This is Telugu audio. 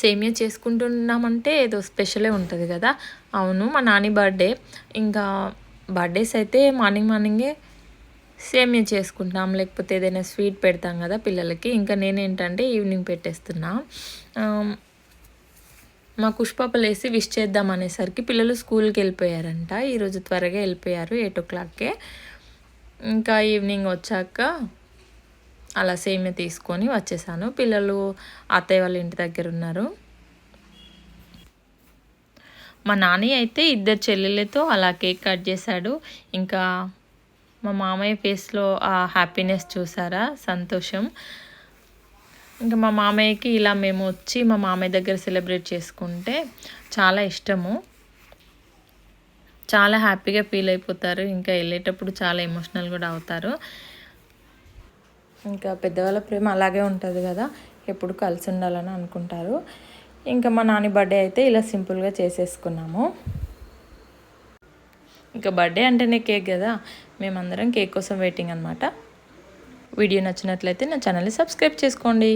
సేమియా చేసుకుంటున్నామంటే ఏదో స్పెషలే ఉంటుంది కదా. అవును, మా నాని బర్త్డే. ఇంకా బర్త్డేస్ అయితే మార్నింగే సేమియా చేసుకుంటాం, లేకపోతే ఏదైనా స్వీట్ పెడతాం కదా పిల్లలకి. ఇంకా నేనేంటంటే ఈవినింగ్ పెట్టేస్తున్నా. మా కుష్పాపలేసి విష్ చేద్దాం అనేసరికి పిల్లలు స్కూల్కి వెళ్ళిపోయారంట. ఈరోజు త్వరగా వెళ్ళిపోయారు, 8 o'clockకే. ఇంకా ఈవినింగ్ వచ్చాక అలా సేమియా తీసుకొని వచ్చేసాను. పిల్లలు అత్తయ్య వాళ్ళ ఇంటి దగ్గర ఉన్నారు. మా నాని అయితే 2 చెల్లెళ్ళతో అలా కేక్ కట్ చేశాడు. ఇంకా మా మామయ్య ఫేస్లో ఆ హ్యాపీనెస్ చూసారా, సంతోషం. ఇంకా మా మామయ్యకి ఇలా మేము వచ్చి మా మామయ్య దగ్గర సెలబ్రేట్ చేసుకుంటే చాలా ఇష్టము. చాలా హ్యాపీగా ఫీల్ అయిపోతారు. ఇంకా వెళ్ళేటప్పుడు చాలా ఎమోషనల్ కూడా అవుతారు. ఇంకా పెద్దవాళ్ళ ప్రేమ అలాగే ఉంటుంది కదా, ఎప్పుడు కలిసి ఉండాలని అనుకుంటారు. ఇంకా మా నాని బర్త్డే అయితే ఇలా సింపుల్గా చేసేసుకున్నాము. ఇంకా బర్త్డే అంటేనే కేక్ కదా, మేమందరం కేక్ కోసం వెయిటింగ్ అనమాట. వీడియో నచ్చినట్లయితే నా ఛానల్ని సబ్స్క్రైబ్ చేసుకోండి.